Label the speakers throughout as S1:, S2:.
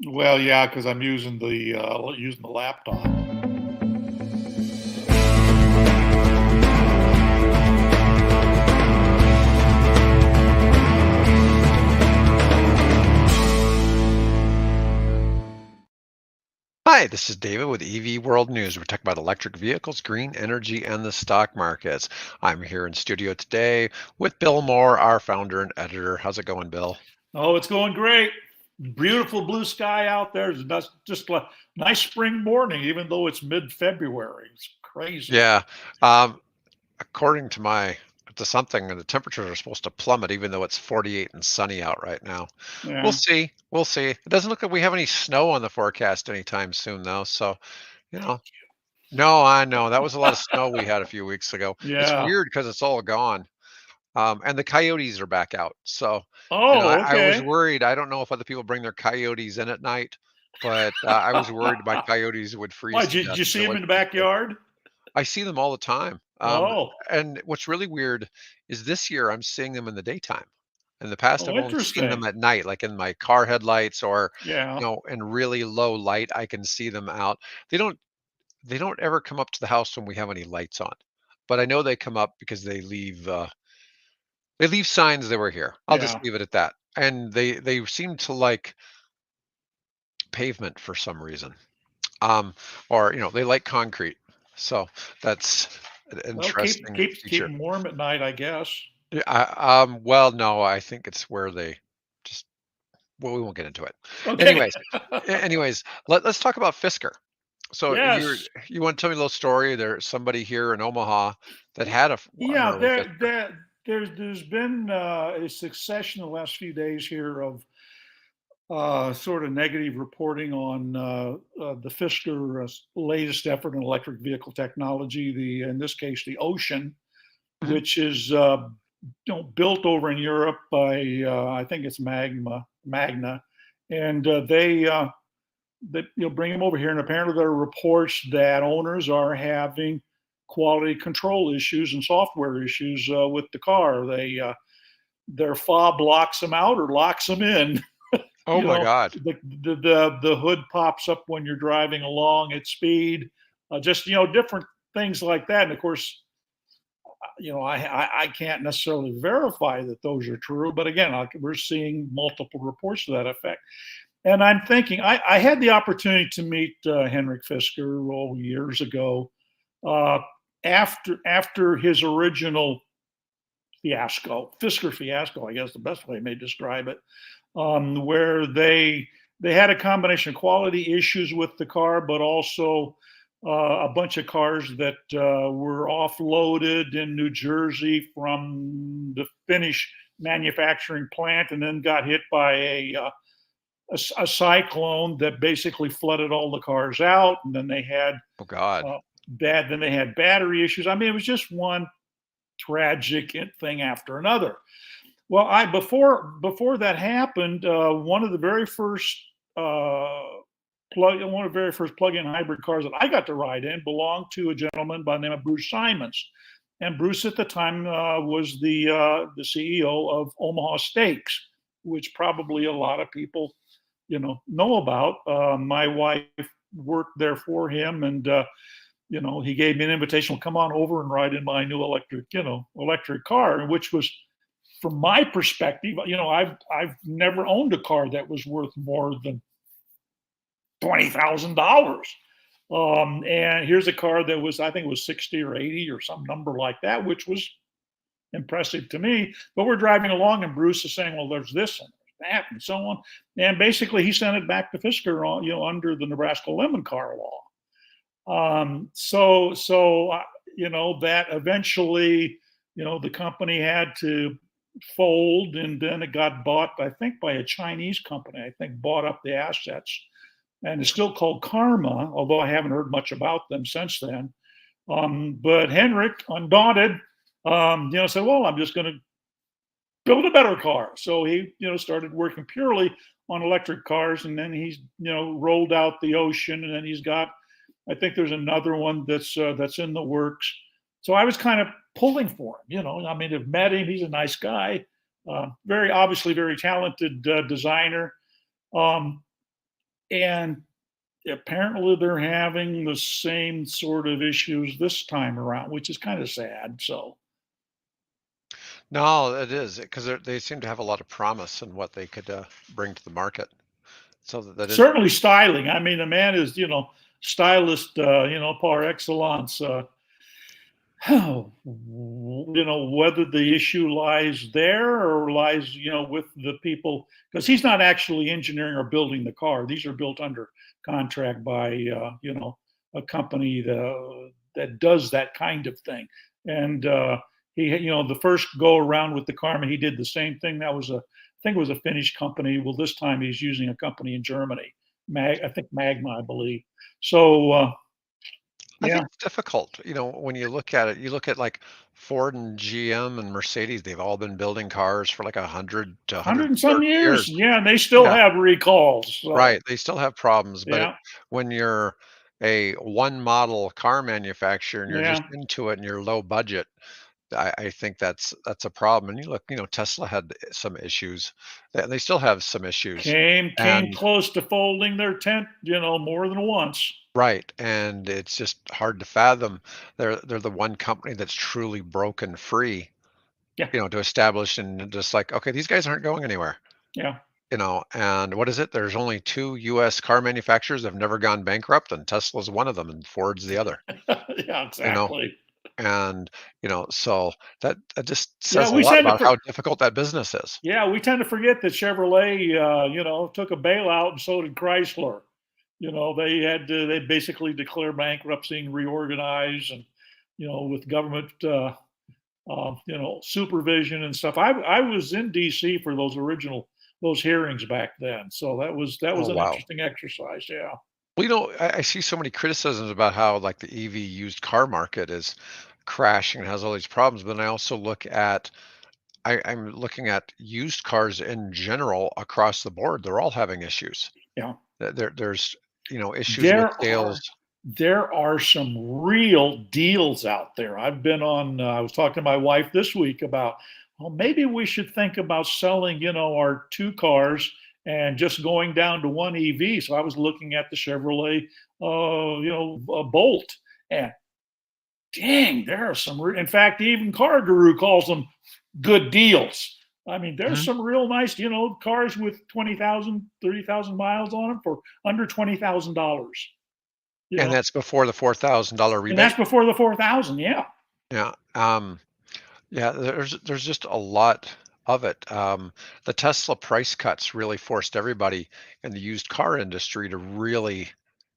S1: Well, yeah, because I'm using the laptop.
S2: Hi, this is David with EV World News. We're talking about electric vehicles, green energy, and the stock markets. I'm here in studio today with Bill Moore, our founder and editor. How's it going, Bill?
S1: Oh, it's going great. Beautiful blue sky out there. It's just a nice spring morning, even though it's mid-February. It's crazy.
S2: Yeah. According to something, the temperatures are supposed to plummet, even though it's 48 and sunny out right now. We'll
S1: Yeah.
S2: see. We'll see. It doesn't look like we have any snow on the forecast anytime soon, though. So, you know, no, I know that was a lot of snow we had a few weeks ago. It's
S1: Yeah.
S2: weird because it's all gone. And the coyotes are back out. So,
S1: Oh,
S2: I was
S1: okay.
S2: worried. I don't know if other people bring their coyotes in at night, but I was worried my coyotes would
S1: Why,
S2: freeze to
S1: did
S2: death
S1: you
S2: because
S1: see
S2: they're
S1: him
S2: like
S1: in the
S2: big fish.
S1: backyard?
S2: I see them all the time.
S1: Oh,
S2: And what's really weird is this year I'm seeing them in the daytime. In the past,
S1: oh,
S2: I've only seen
S1: interesting.
S2: them at night, like in my car headlights or,
S1: Yeah.
S2: in really low light, I can see them out. They don't they don't ever come up to the house when we have any lights on. But I know they come up because they leave signs they were here. I'll just
S1: Yeah.
S2: leave it at that. And they seem to like pavement for some reason. Um, or they like concrete. So that's an
S1: Well, keep
S2: interesting
S1: keep keep
S2: feature.
S1: 'em warm at night, I guess.
S2: Yeah, well, no, I think it's where they just well, we won't get into it.
S1: Okay.
S2: Anyways, let's talk about Fisker. So
S1: Yes.
S2: you want to tell me a little story? There's somebody here in Omaha that had an
S1: Yeah,
S2: early Fisker.
S1: there's been a succession the last few days here of sort of negative reporting on the Fisker latest effort in electric vehicle technology. In this case, the Ocean,
S2: Mhm.
S1: which is built over in Europe by I think it's Magna, and they bring them over here, and apparently there are reports that owners are having quality control issues and software issues with the car. Their fob locks them out or locks them in.
S2: Oh
S1: you
S2: my
S1: know,
S2: God.
S1: the hood pops up when you're driving along at speed. Just different things like that. And of course, I can't necessarily verify that those are true, but again, we're seeing multiple reports to that effect. And I'm thinking, I had the opportunity to meet Henrik Fisker years ago, uh, after his original Fisker fiasco, I guess the best way I may describe it, where they had a combination of quality issues with the car, but also a bunch of cars that were offloaded in New Jersey from the Finnish manufacturing plant, and then got hit by a cyclone that basically flooded all the cars out, and then they had
S2: Oh God.
S1: uh, then they had battery issues. I mean, it was just one tragic thing after another. Well, I before that happened, one of the very first plug-in hybrid cars that I got to ride in belonged to a gentleman by the name of Bruce Simons, and Bruce at the time was the CEO of Omaha Steaks, which probably a lot of people know about. My wife worked there for him, and he gave me an invitation. Well, come on over and ride in my new electric car, which was, from my perspective, I've never owned a car that was worth more than $20,000. And here's a car that was, I think it was 60 or 80 or some number like that, which was impressive to me. But we're driving along, and Bruce is saying, "Well, there's this and there's that, and so on." And basically, he sent it back to Fisker, under the Nebraska lemon car law. That eventually, the company had to fold, and then it got bought, I think, by a Chinese company. I think bought up the assets, and it's still called Karma, although I haven't heard much about them since then. But Henrik, undaunted, said, "Well, I'm just going to build a better car." So he, started working purely on electric cars, and then he's, rolled out the Ocean, and then he's got, I think there's another one that's in the works. So I was kind of pulling for him. I mean, I've met him. He's a nice guy, very obviously very talented designer. Um, and apparently they're having the same sort of issues this time around, which is kind of sad. So
S2: No, it is because they seem to have a lot of promise in what they could bring to the market. So that is
S1: certainly styling. I mean, the man is, stylist, par excellence. Whether the issue lies there or lies, with the people, because he's not actually engineering or building the car. These are built under contract by, a company that does that kind of thing. And the first go around with the Karma, he did the same thing. I think it was a Finnish company. Well, this time he's using a company in Germany, I think Magma, I believe. So,
S2: I
S1: yeah,
S2: think it's difficult, when you look at it, you look at like Ford and GM and Mercedes, they've all been building cars for like 100 to
S1: 100 and some
S2: 130
S1: years.
S2: years.
S1: Yeah, and they still
S2: Yeah,
S1: have recalls. So,
S2: right. They still have problems, but
S1: yeah,
S2: when you're a one model car manufacturer and you're
S1: yeah.
S2: just into it and you're low budget, I think that's a problem. And you look, Tesla had some issues. They still have some issues.
S1: Came
S2: And
S1: close to folding their tent, more than once.
S2: right, and it's just hard to fathom. They're the one company that's truly broken free,
S1: Yeah,
S2: to establish and just like, okay, these guys aren't going anywhere,
S1: yeah,
S2: and what is it? There's only two US car manufacturers that have never gone bankrupt, and Tesla's one of them and Ford's the other,
S1: yeah,
S2: you know,
S1: exactly.
S2: and so that just
S1: Yeah,
S2: says a
S1: we
S2: lot
S1: tend to
S2: about how difficult that business is.
S1: yeah, we tend to forget that Chevrolet, took a bailout, and so did Chrysler. They basically declare bankruptcy and reorganize, and with government, supervision and stuff. I was in D.C. for those hearings back then, so that was
S2: Oh,
S1: an
S2: wow.
S1: interesting exercise. Yeah,
S2: Well, I see so many criticisms about how like the EV used car market is crashing and has all these problems, but then I also look at I'm looking at used cars in general across the board. They're all having issues.
S1: yeah.
S2: There's issues with
S1: There
S2: sales.
S1: are there are some real deals out there. I've been on. I was talking to my wife this week about, well, maybe we should think about selling, our two cars and just going down to one EV. So I was looking at the Chevrolet, Bolt, and dang, there are some. In fact, even Car Guru calls them good deals. I mean, there's
S2: Mhm.
S1: some real nice, cars with 20,000, 30,000 miles on them for under $20,000. You
S2: And
S1: know,
S2: that's before the $4,000
S1: and that's
S2: rebate.
S1: before the 4,000. Yeah,
S2: Yeah. Yeah, there's just a lot of it. The Tesla price cuts really forced everybody in the used car industry to really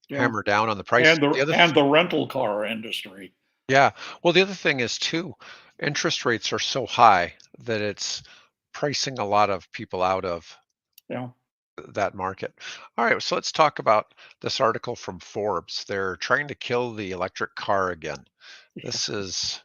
S1: yeah,
S2: hammer down on the price.
S1: and the rental car industry.
S2: Yeah. Well, the other thing is too, interest rates are so high that it's pricing a lot of people out of
S1: Yeah,
S2: that market. All right, so let's talk about this article from Forbes. They're trying to kill the electric car again. This is,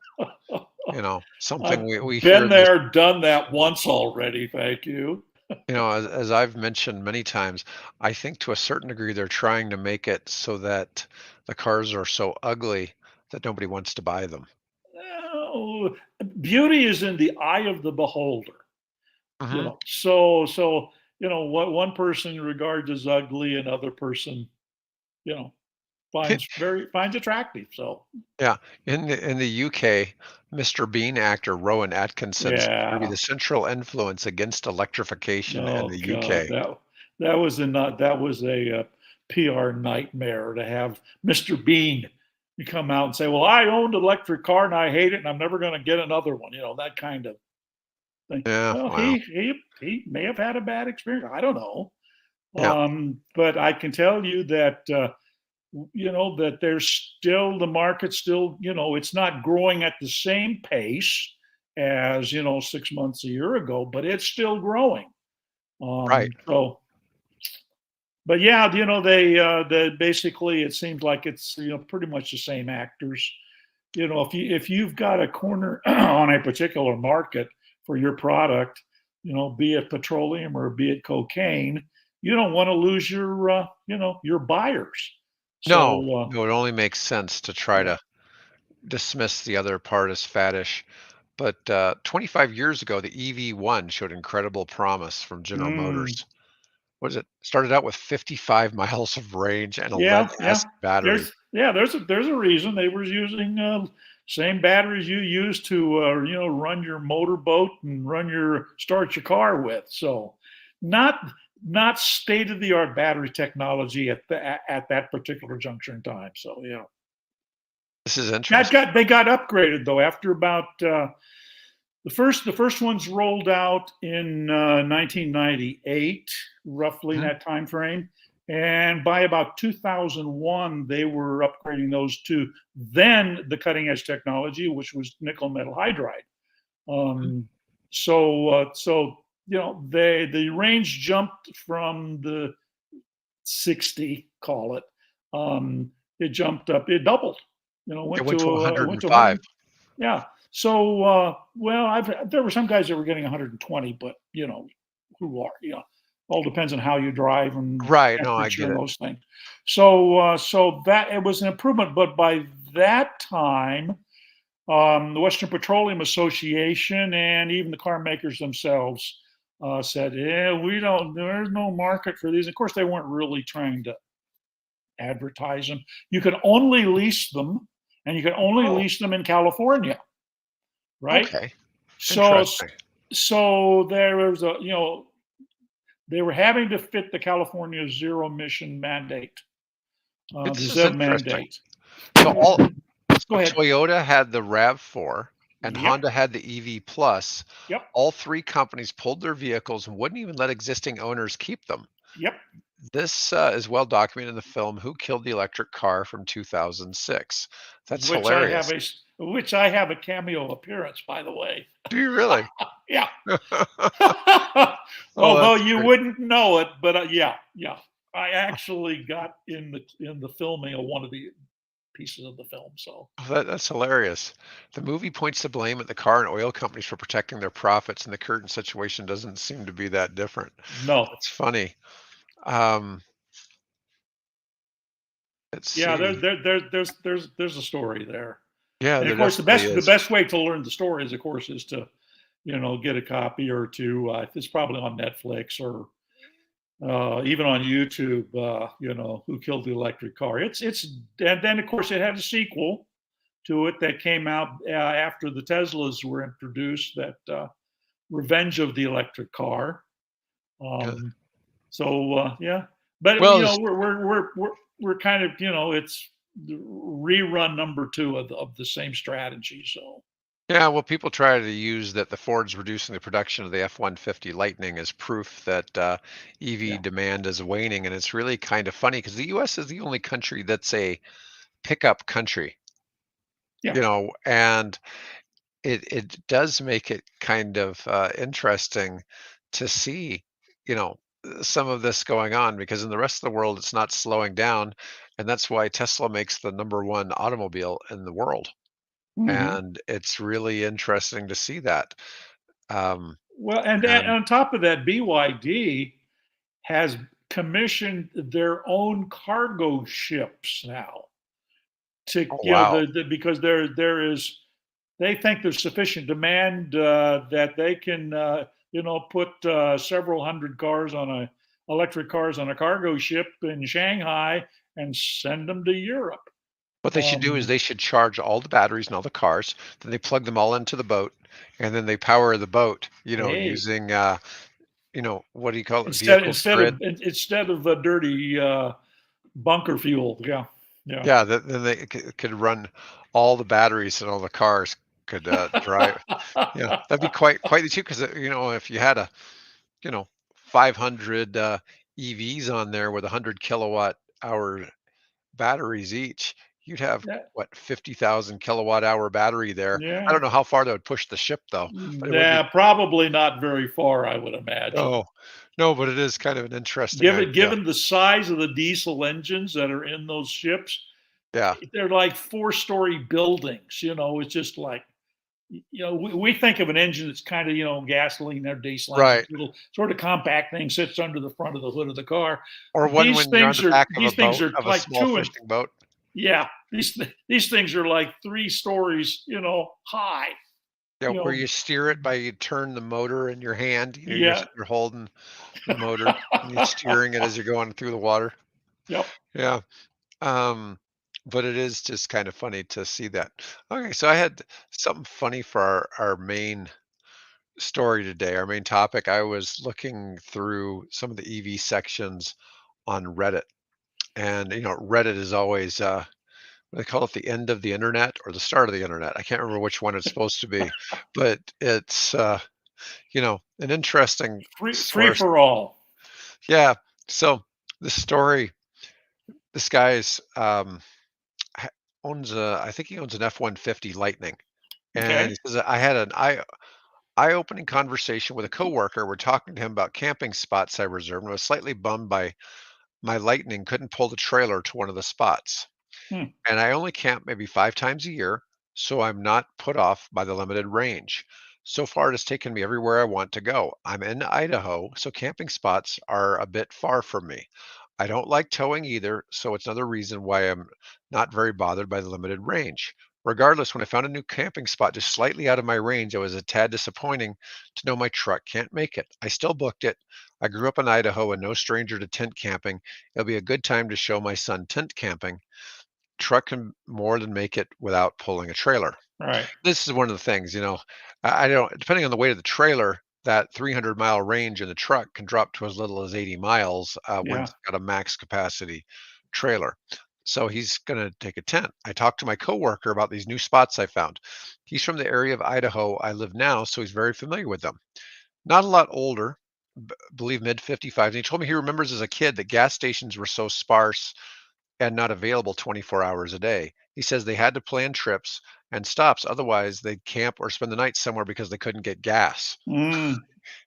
S2: something
S1: I've
S2: we hear
S1: been
S2: this,
S1: there, done that once already. Thank you.
S2: as I've mentioned many times, I think to a certain degree they're trying to make it so that the cars are so ugly that nobody wants to buy them.
S1: Oh, beauty is in the eye of the beholder.
S2: Hmm.
S1: So what one person regards as ugly, another person, you know, finds attractive. So
S2: Yeah, in the UK, Mr. Bean actor Rowan Atkinson said to be
S1: yeah,
S2: the central influence against electrification in
S1: oh
S2: the
S1: god,
S2: UK.
S1: that was a PR nightmare to have Mr. Bean come out and say, "Well, I owned an electric car and I hate it, and I'm never going to get another one." That kind of thing.
S2: Yeah,
S1: Well,
S2: wow.
S1: he may have had a bad experience. I don't know,
S2: Yeah,
S1: but I can tell you that. That there's still the market still, it's not growing at the same pace as 6 months a year ago, but it's still growing.
S2: right.
S1: So but yeah, they basically, it seems like it's pretty much the same actors. If you've got a corner on a particular market for your product, be it petroleum or be it cocaine, you don't want to lose your buyers.
S2: No,
S1: So
S2: no, it only makes sense to try
S1: yeah.
S2: to dismiss the other part as faddish. But 25 years ago, the EV1 showed incredible promise from General
S1: Mm,
S2: Motors. what is it? Started out with 55 miles of range and a lead
S1: Yeah, yeah.
S2: acid battery.
S1: There's a reason they were using same batteries you use to run your motorboat and start your car with. So, not not state of the art battery technology at that particular juncture in time. So yeah,
S2: This is
S1: that
S2: interesting.
S1: got they got upgraded though after about the first ones rolled out in 1998, roughly in
S2: Mhm.
S1: that time frame. And by about 2001, they were upgrading those to then the cutting edge technology, which was nickel metal hydride.
S2: Mhm.
S1: Um, so the range jumped from the 60, call it. It jumped up, it doubled.
S2: It
S1: Went
S2: went to
S1: went to
S2: 105.
S1: 100. Yeah. So, well, there were some guys that were getting 120, but who are, all depends on how you drive and
S2: Right. No, I
S1: temperature
S2: get
S1: and
S2: it.
S1: those things. So that it was an improvement, but by that time, the Western Petroleum Association and even the car makers themselves said, "Yeah, there's no market for these." Of course, they weren't really trying to advertise them. You can only lease them, and you can only
S2: Oh,
S1: lease them in California, right?
S2: okay.
S1: So
S2: Interesting.
S1: so there was they were having to fit the California zero emission mandate, the
S2: This is
S1: ZEV
S2: interesting.
S1: mandate.
S2: So all
S1: Go
S2: so
S1: ahead.
S2: Toyota had the RAV4 and
S1: Yep.
S2: Honda had the EV Plus.
S1: Yep.
S2: All three companies pulled their vehicles and wouldn't even let existing owners keep them.
S1: Yep.
S2: This is well documented in the film Who Killed the Electric Car from 2006. That's
S1: Which I have
S2: hilarious.
S1: a which I have a cameo appearance, by the way.
S2: Do you really?
S1: Yeah.
S2: Oh,
S1: Although
S2: that's
S1: you
S2: great.
S1: wouldn't know it, but yeah, yeah. I actually got in the filming of one of the pieces of the film. So
S2: Oh, that's hilarious. The movie points the blame at the car and oil companies for protecting their profits, and the current situation doesn't seem to be that different.
S1: no.
S2: That's funny. Um, let's
S1: Yeah,
S2: see.
S1: there's a story there.
S2: Yeah,
S1: And of
S2: there
S1: course, the
S2: definitely
S1: best the
S2: is.
S1: best way to learn the stories, of course, is to get a copy or two. It's probably on Netflix or even on YouTube. Who killed the electric car? It's and then of course it had a sequel to it that came out after the Teslas were introduced. That Revenge of the Electric Car.
S2: Yeah.
S1: Um, so yeah, but
S2: Well, this,
S1: we're kind of it's the rerun number two of the same strategy. So
S2: yeah, well, people try to use that the Ford's reducing the production of the F-150 Lightning as proof that EV
S1: yeah,
S2: demand is waning, and it's really kind of funny because the U.S. is the only country that's a pickup country,
S1: yeah.
S2: and it does make it kind of interesting to see, some of this going on because in the rest of the world it's not slowing down, and that's why Tesla makes the number one automobile in the world,
S1: Hmm.
S2: and it's really interesting to see that. Um,
S1: Well, and
S2: and
S1: on top of that, BYD has commissioned their own cargo ships now to
S2: oh wow,
S1: because there is they think there's sufficient demand that they can put several hundred cars on a electric cars on a cargo ship in Shanghai and send them to Europe.
S2: what they should do is
S1: Um,
S2: they should charge all the batteries in all the cars, then they plug them all into the boat, and then they power the boat,
S1: hey,
S2: using what do you call it, vehicle to grid.
S1: instead of a dirty bunker fuel, yeah, yeah.
S2: Yeah, then they could run all the batteries and all the cars could, drive. Yeah, that'd be quite the too, 'cause, if you had you know, 500, EVs on there with 100 kilowatt hour batteries each, you'd have,
S1: Yeah,
S2: what, 50,000 kilowatt hour battery there. I
S1: yeah.
S2: don't know how far that would push the ship though, but it would be.
S1: Nah, probably not very far, I would imagine.
S2: Oh, no, but it is kind of an interesting
S1: Given
S2: idea.
S1: given the size of the diesel engines that are in those ships,
S2: Yeah,
S1: they're like four-story buildings. It's just like we think of an engine that's kind of gasoline or diesel engine,
S2: right.
S1: little sort of compact thing sits under the front of the hood of the car.
S2: Or one
S1: These
S2: when you're on
S1: things
S2: the
S1: are
S2: back of a
S1: these things
S2: boat,
S1: are
S2: of a
S1: like
S2: small fishing boat.
S1: yeah, these things are like 3 stories high.
S2: Yeah,
S1: you
S2: where
S1: know,
S2: you steer it by you turn the motor in your hand,
S1: yeah,
S2: you're holding the motor and you're steering it as you're going through the water.
S1: yep,
S2: Yeah. Um, but it is just kind of funny to see that. Okay, so I had something funny for our main story today, our main topic. I was looking through some of the EV sections on Reddit. And Reddit is always they call it the end of the internet or the start of the internet. I can't remember which one it's supposed to be, but it's an interesting
S1: free
S2: source.
S1: for all.
S2: Yeah. So the story, this guy's ha- owns a, I think he owns an F-150 Lightning, and
S1: Okay.
S2: he says I had an eye-opening conversation with a coworker. We're talking to him about camping spots I reserved, and I was slightly bummed by my Lightning couldn't pull the trailer to one of the spots.
S1: Hmm.
S2: And I only camp maybe 5 times a year, so I'm not put off by the limited range. So far, it has taken me everywhere I want to go. I'm in Idaho, so camping spots are a bit far from me. I don't like towing either, so it's another reason why I'm not very bothered by the limited range. Regardless, when I found a new camping spot just slightly out of my range, it was a tad disappointing to know my truck can't make it. I still booked it. I grew up in Idaho and no stranger to tent camping. It'll be a good time to show my son tent camping. Truck can more than make it without pulling a trailer.
S1: Right.
S2: This is one of the things, I don't, depending on the weight of the trailer, that 300-mile range in the truck can drop to as little as 80 miles when
S1: Yeah.
S2: it's got a max capacity trailer. So he's going to take a tent. I talked to my coworker about these new spots I found. He's from the area of Idaho I live now, so he's very familiar with them. Not a lot older, believe mid 55. And he told me he remembers as a kid that gas stations were so sparse and not available 24 hours a day. He says they had to plan trips and stops, otherwise they'd camp or spend the night somewhere because they couldn't get gas.
S1: Mm.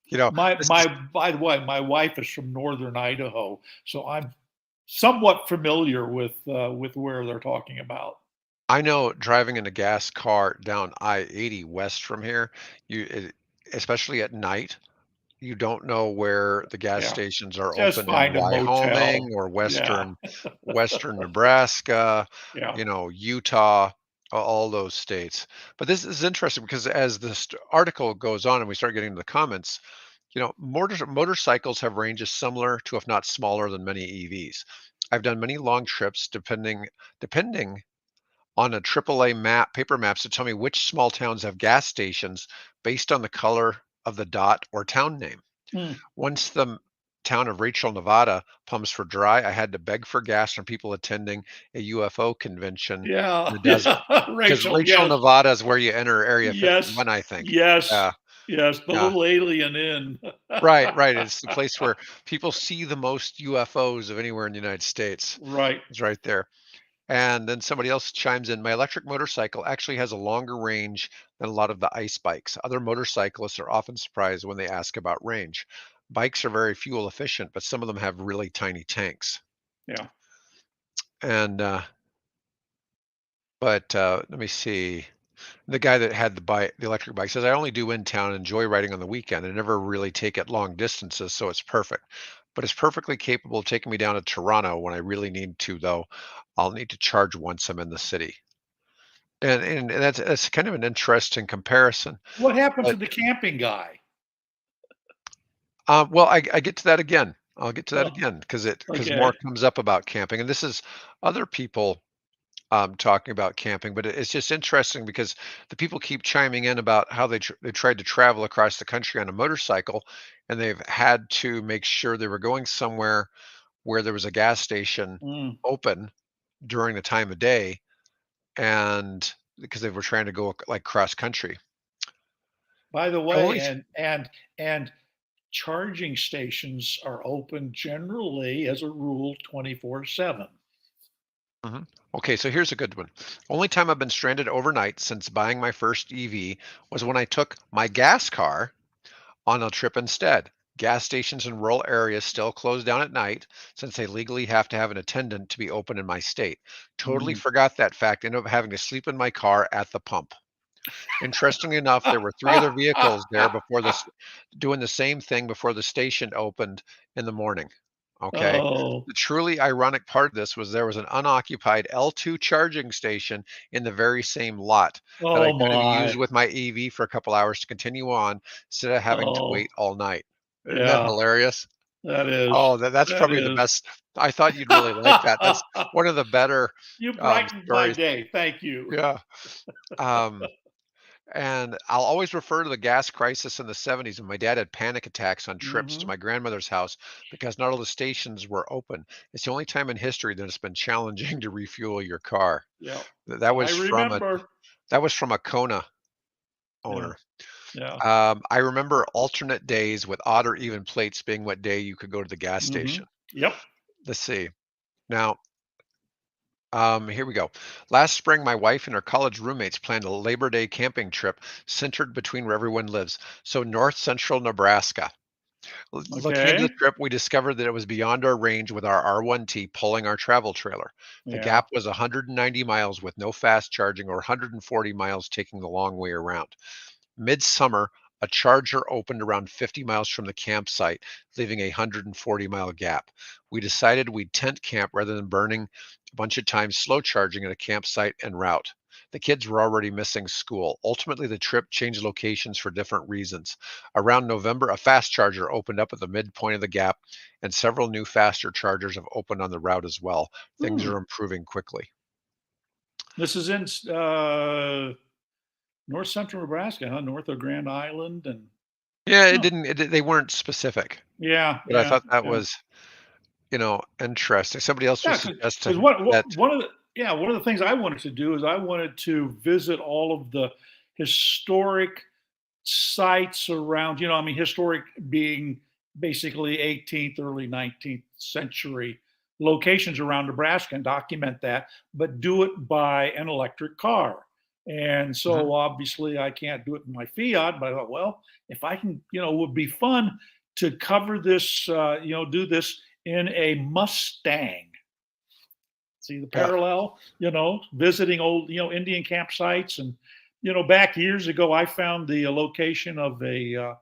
S2: You know,
S1: My
S2: this is
S1: my by the way, my wife is from northern Idaho, so I'm somewhat familiar with where they're talking about.
S2: I know driving in a gas car down I-80 west from here, especially at night, you don't know where the gas
S1: Yeah.
S2: stations are
S1: Just
S2: open in
S1: find a
S2: Wyoming
S1: motel.
S2: or
S1: Yeah.
S2: western Nebraska,
S1: Yeah.
S2: Utah, all those states. But this is interesting because as this article goes on and we start getting into the comments, motorcycles have ranges similar to, if not smaller than many EVs. I've done many long trips depending on a AAA map, paper maps to tell me which small towns have gas stations based on the color of the dot or town name.
S1: Mm.
S2: Once town of Rachel, Nevada pumps for dry, I had to beg for gas from people attending a UFO convention in
S1: Yeah.
S2: the desert.
S1: Yeah.
S2: Because
S1: Rachel,
S2: Rachel,
S1: yes.
S2: Nevada is where you enter Area
S1: Yes.
S2: 51, I think.
S1: Yes.
S2: Yeah,
S1: Yes. The
S2: yeah.
S1: little alien inn.
S2: Right, right. It's the place where people see the most UFOs of anywhere in the United States.
S1: Right.
S2: It's right there. And then somebody else chimes in. My electric motorcycle actually has a longer range than a lot of the ice bikes. Other motorcyclists are often surprised when they ask about range. Bikes are very fuel efficient, but some of them have really tiny tanks.
S1: Yeah.
S2: And but let me see. The guy that had the electric bike says, I only do in town, enjoy riding on the weekend, and never really take it long distances, so it's perfect. But it's perfectly capable of taking me down to Toronto when I really need to, though. I'll need to charge once I'm in the city. And that's kind of an interesting comparison.
S1: What happened to
S2: But
S1: the camping guy?
S2: well, I get to that again. I'll get to that
S1: Oh,
S2: again because more
S1: okay.
S2: comes up about camping, and this is other people talking about camping. But it's just interesting because the people keep chiming in about how they tried to travel across the country on a motorcycle, and they've had to make sure they were going somewhere where there was a gas station
S1: Mm.
S2: open during the time of day, and because they were trying to go like cross country.
S1: By the
S2: I
S1: way,
S2: only
S1: and charging stations are open generally as a rule 24/7.
S2: Mhm. Okay, so here's a good one. Only time I've been stranded overnight since buying my first EV was when I took my gas car on a trip instead. Gas stations in rural areas still close down at night since they legally have to have an attendant to be open in my state. Totally
S1: Mm.
S2: forgot that fact. Ended up having to sleep in my car at the pump. Interestingly enough, there were three other vehicles there before this doing the same thing before the station opened in the morning. Okay.
S1: Oh,
S2: The truly ironic part of this was there was an unoccupied L2 charging station in the very same lot that I
S1: oh
S2: could have used
S1: my.
S2: with my EV for a couple hours to continue on instead of having to
S1: Oh,
S2: wait all night. Isn't that
S1: yeah,
S2: hilarious?
S1: that is.
S2: Oh, that's
S1: That
S2: probably the
S1: is.
S2: best. I thought you'd really like that. That's one of the better
S1: You brightened my
S2: stories.
S1: day. Thank you.
S2: Yeah. Um, and I'll always refer to the gas crisis in the 70s when my dad had panic attacks on trips to
S1: Hmm.
S2: my grandmother's house because not all the stations were open. It's the only time in history that it's been challenging to refuel your car.
S1: Yeah,
S2: That
S1: I
S2: was from a
S1: remember.
S2: Kona
S1: Yeah,
S2: owner.
S1: yeah.
S2: I remember alternate days with odd or even plates being what day you could go to the gas
S1: Hmm.
S2: station.
S1: Yep.
S2: Let's see. Now, here we go. Last spring, my wife and her college roommates planned a Labor Day camping trip centered between where everyone lives, so north central Nebraska. Looking into the
S1: Okay.
S2: trip, we discovered that it was beyond our range with our R1T pulling our travel trailer. The
S1: Yeah.
S2: gap was 190 miles with no fast charging or 140 miles taking the long way around. Midsummer, a charger opened around 50 miles from the campsite, leaving a 140-mile gap. We decided we'd tent camp rather than burning a bunch of time slow charging at a campsite en route. The kids were already missing school. Ultimately, the trip changed locations for different reasons. Around November, a fast charger opened up at the midpoint of the gap, and several new faster chargers have opened on the route as well. Things
S1: Hmm.
S2: are improving quickly.
S1: This is in north central Nebraska, huh? North of Grand Island, and
S2: Yeah, it
S1: oh,
S2: didn't. They weren't specific,
S1: yeah,
S2: but I
S1: yeah,
S2: thought that
S1: yeah.
S2: was interesting. Somebody else was
S1: Yeah, because
S2: suggesting that.
S1: one of the things I wanted to do is I wanted to visit all of the historic sites around. I mean, historic being basically 18th, early 19th century locations around Nebraska and document that, but do it by an electric car. And
S2: Mhm.
S1: so obviously I can't do it in my Fiat, but I thought, well, if I can, it would be fun to cover this, do this in a Mustang. See the
S2: Yeah.
S1: parallel, visiting old, Indian campsites. And, back years ago, I found the location of a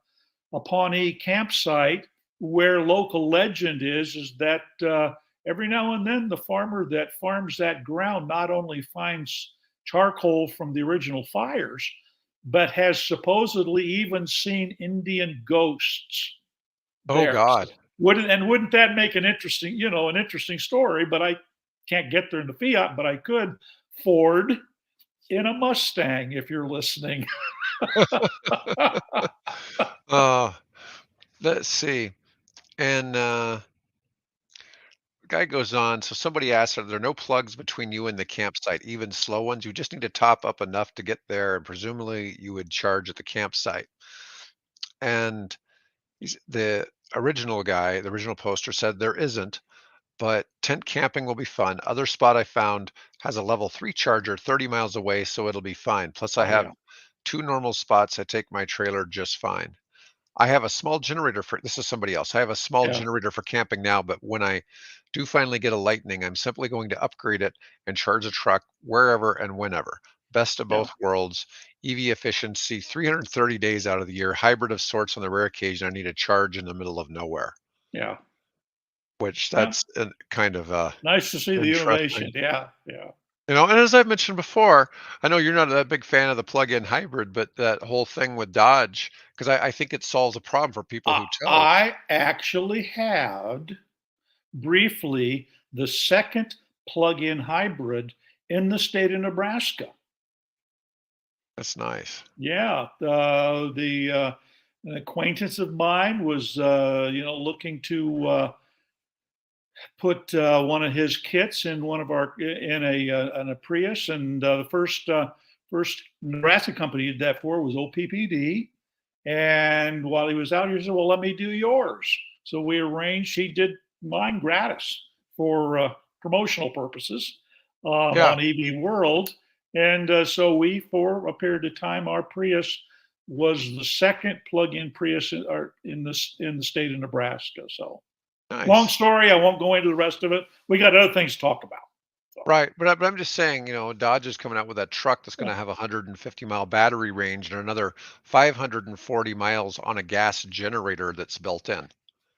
S1: Pawnee campsite where local legend is that every now and then the farmer that farms that ground not only finds charcoal from the original fires, but has supposedly even seen Indian ghosts
S2: Oh
S1: there. So
S2: God.
S1: wouldn't that make an interesting story? But I can't get there in the Fiat, but I could Ford in a Mustang if you're listening.
S2: Uh, let's see. And the guy goes on. So somebody asked, are there no plugs between you and the campsite, even slow ones? You just need to top up enough to get there, and presumably you would charge at the campsite. And the original guy, the original poster said there isn't, but tent camping will be fun. Other spot I found has a level 3 charger 30 miles away, so it'll be fine. Plus, I
S1: Oh
S2: have
S1: yeah,
S2: two normal spots. I take my trailer just fine. I have a small generator for this is somebody else. I have a small
S1: yeah,
S2: generator for camping now, but when I do finally get a Lightning, I'm simply going to upgrade it and charge the truck wherever and whenever. Best of
S1: yeah,
S2: both worlds. EV efficiency 330 days out of the year, hybrid of sorts on the rare occasion I need a charge in the middle of nowhere,
S1: yeah.
S2: which
S1: Yeah.
S2: that's kind of
S1: Nice to see the
S2: interesting.
S1: innovation. Yeah, yeah.
S2: And as I've mentioned before, I know you're not a big fan of the plug-in hybrid, but that whole thing with Dodge, because I think it solves a problem for people who tow.
S1: I actually had briefly the second plug-in hybrid in the state of Nebraska.
S2: That's nice.
S1: Yeah, an acquaintance of mine was, looking to put one of his kits in one of our in a Prius, and the first Nebraska company he did that for was OPPD. And while he was out here, he said, "Well, let me do yours." So we arranged. He did mine gratis for promotional purposes
S2: Yeah,
S1: on EV World, and so we, for a period of time, our Prius was the second plug-in Prius in the state of Nebraska. So long
S2: nice.
S1: story. I won't go into the rest of it. We got other things to talk about. So
S2: Right, but I'm just saying, Dodge is coming out with that truck that's going
S1: yeah,
S2: to have a 150-mile battery range and another 540 miles on a gas generator that's built in.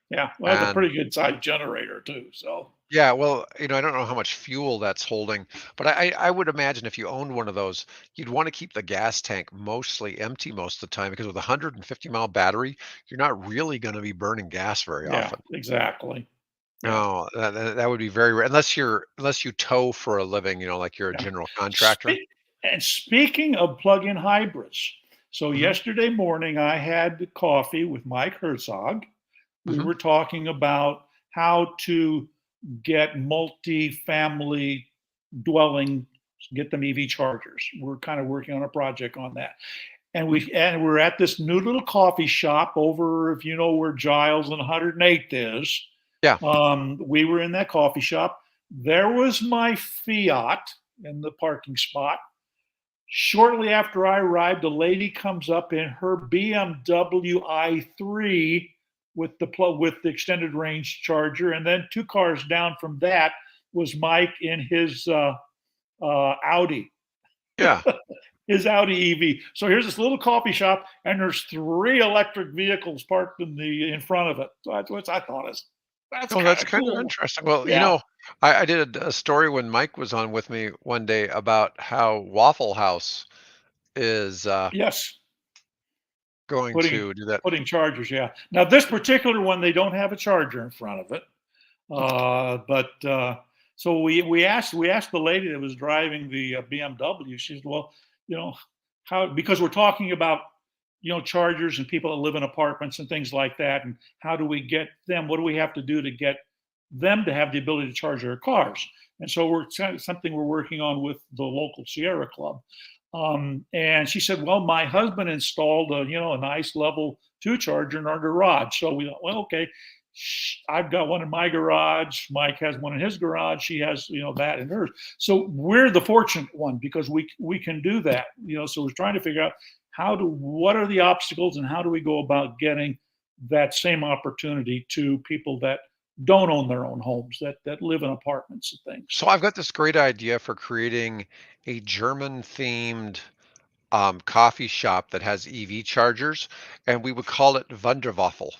S1: Yeah. Well, it's a
S2: And
S1: pretty good sized generator too. So
S2: yeah, well, I don't know how much fuel that's holding, but I would imagine if you owned one of those, you'd want to keep the gas tank mostly empty most of the time because with a 150-mile battery, you're not really going to be burning gas very
S1: yeah,
S2: often.
S1: exactly. Yeah.
S2: No, that would be very rare unless you tow for a living, like you're a
S1: Yeah.
S2: general contractor.
S1: Spe- and speaking of plug-in hybrids, so
S2: Hmm.
S1: yesterday morning I had coffee with Mike Herzog. We
S2: Hmm.
S1: were talking about how to get multi-family dwelling, get them EV chargers. We're kind of working on a project on that. And we're at this new little coffee shop over, if you know where Giles and 108th is.
S2: Yeah.
S1: We were in that coffee shop. There was my Fiat in the parking spot. Shortly after I arrived, a lady comes up in her BMW i3 with the extended range charger, and then two cars down from that was Mike in his Audi,
S2: Yeah.
S1: his Audi EV. So here's this little coffee shop, and there's three electric vehicles parked in front of it. So that's I thought is that's
S2: Oh,
S1: kind
S2: that's
S1: of
S2: kind of
S1: cool.
S2: interesting. Well,
S1: Yeah.
S2: I did a story when Mike was on with me one day about how Waffle House is
S1: Yes.
S2: going
S1: Putting
S2: to do that.
S1: putting chargers. Yeah. Now this particular one, they don't have a charger in front of it. But so we asked the lady that was driving the BMW. She said, "Well, you know, how because we're talking about chargers and people that live in apartments and things like that, and how do we get them? What do we have to do to get them to have the ability to charge their cars?" And so something we're working on with the local Sierra Club. And she said, "Well, my husband installed a nice level two charger in our garage." So we thought, well, okay, I've got one in my garage. Mike has one in his garage. She has, that in hers. So we're the fortunate one because we can do that. So we're trying to figure out what are the obstacles and how do we go about getting that same opportunity to people that don't own their own homes, that live in apartments and things.
S2: So I've got this great idea for creating a German themed coffee shop that has EV chargers, and we would call it Wunderwaffel.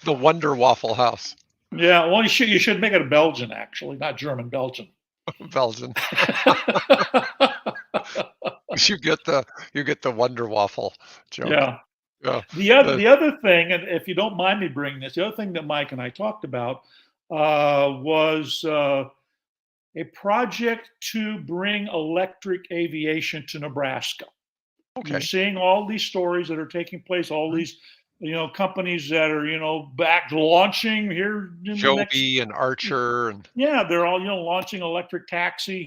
S2: The Wonder Waffle House.
S1: Yeah, well, you should make it a Belgian, actually, not German, Belgian.
S2: Belgian. You get the Wonder Waffle joke.
S1: Yeah.
S2: Yeah.
S1: The other
S2: The,
S1: the other thing, and if you don't mind me bringing this, the other thing that Mike and I talked about was a project to bring electric aviation to Nebraska. You're
S2: okay.
S1: seeing all these stories that are taking place, all
S2: Mhm.
S1: these companies that are back launching here in the next.
S2: Joby and Archer and
S1: Yeah, they're all launching electric taxi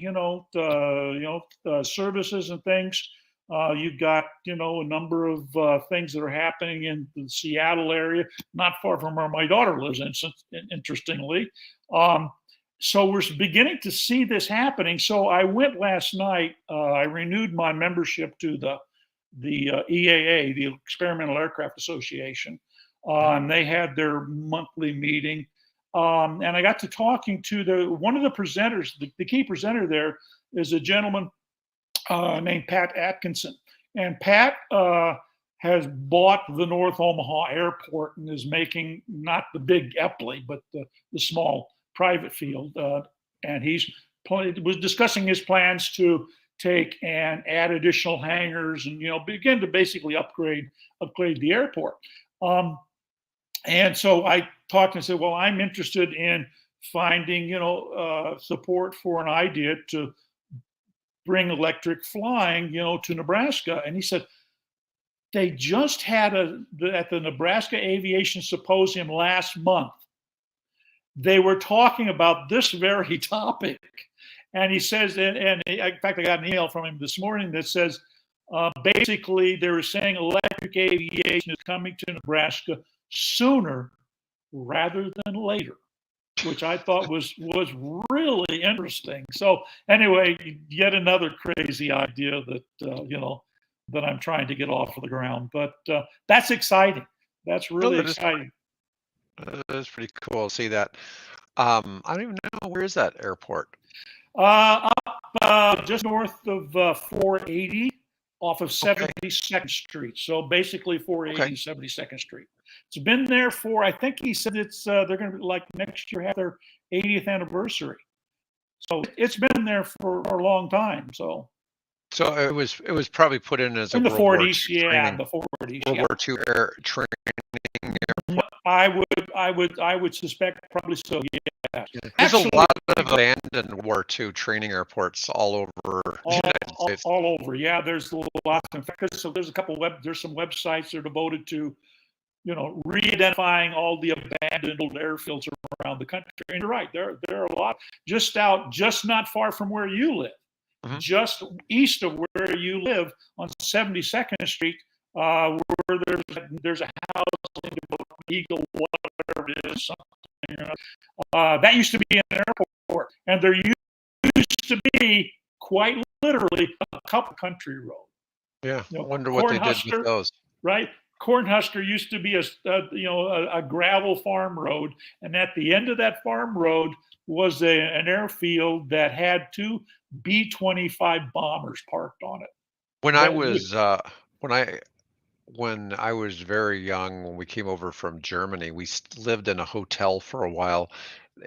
S1: services and things. You've got a number of things that are happening in the Seattle area, not far from where my daughter lives. Interestingly, um, so we're beginning to see this happening. So I went last night. I renewed my membership to the EAA, the Experimental Aircraft Association,
S2: Mhm.
S1: and they had their monthly meeting. And I got to talking to one of the presenters. The key presenter there is a gentleman named Pat Atkinson, and Pat has bought the North Omaha Airport and is making not the big Epley, but the small private field. And was discussing his plans to take and add additional hangars and begin to basically upgrade the airport. Um, and so I talked and said, well, I'm interested in finding support for an idea to bring electric flying to Nebraska. And he said they just had at the Nebraska Aviation Symposium last month. They were talking about this very topic. And he says, and in fact, I got an email from him this morning that says, basically, they were saying electric aviation is coming to Nebraska sooner rather than later, which I thought was really interesting. So anyway, yet another crazy idea that I'm trying to get off of the ground. But that's exciting. That's
S2: No,
S1: really exciting.
S2: that is pretty cool to see that. I don't even know where is that airport.
S1: Up just north of 480. off of
S2: Okay.
S1: 72nd Street. So basically 480
S2: Okay.
S1: 72nd Street. It's been there for, I think he said they're going to like next year have their 80th anniversary. So it's been there for a long time. So
S2: So it was probably put in as a
S1: in the
S2: World War
S1: 40s,
S2: II
S1: yeah,
S2: training,
S1: the 40s,
S2: World
S1: yeah.
S2: War II air training
S1: No,
S2: airport.
S1: I would suspect probably so. Yeah.
S2: Yeah. There's a
S1: Actually,
S2: lot of abandoned World War II training airports all over the United States.
S1: all over. Yeah, there's lots. In fact, so there's a couple there's some websites that are devoted to, re-identifying all the abandoned old airfields around the country. And you're right, there are a lot just not far from where you live,
S2: Mhm.
S1: just east of where you live on 72nd Street, where there's a house, Eagle, whatever it is, something. That used to be an airport, and there used to be quite literally a couple country road.
S2: Yeah, I wonder what they did with
S1: Cornhusker,
S2: those.
S1: right? Cornhusker used to be a gravel farm road, and at the end of that farm road was an airfield that had two B-25 bombers parked on it.
S2: When I
S1: That
S2: was when I when I was very young, when we came over from Germany, we lived in a hotel for a while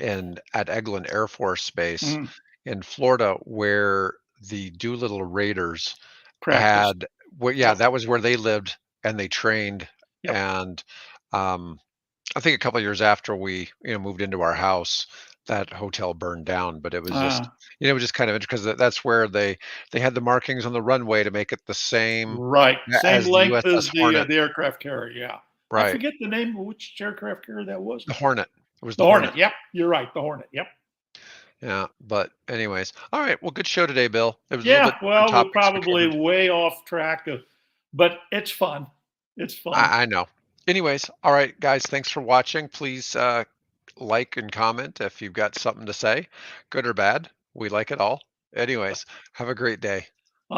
S2: and at Eglin Air Force Base
S1: mm,
S2: in Florida, where the Doolittle Raiders
S1: practice.
S2: had, well, yeah,
S1: Yep,
S2: that was where they lived and they trained.
S1: yep.
S2: And um, I think a couple of years after we, moved into our house, that hotel burned down. But it was
S1: Uh,
S2: just, it was just kind of interesting because that's where they had the markings on the runway to make it the same
S1: right, same
S2: as the
S1: length
S2: USS
S1: as
S2: Hornet.
S1: the aircraft carrier. Yeah, I
S2: Right.
S1: forget the name of which aircraft carrier that was
S2: The
S1: now.
S2: Hornet. It was
S1: The
S2: the Hornet.
S1: Hornet. Yep, you're right. The Hornet. Yep.
S2: Yeah. But anyways, all right. Well, good show today, Bill. It was a little
S1: Yeah.
S2: bit different
S1: Well, we're
S2: topics we
S1: probably
S2: covered.
S1: way off track but it's fun. It's fun.
S2: I know. Anyways, all right, guys. Thanks for watching. Please like and comment if you've got something to say, good or bad. We like it all. Anyways, have a great day.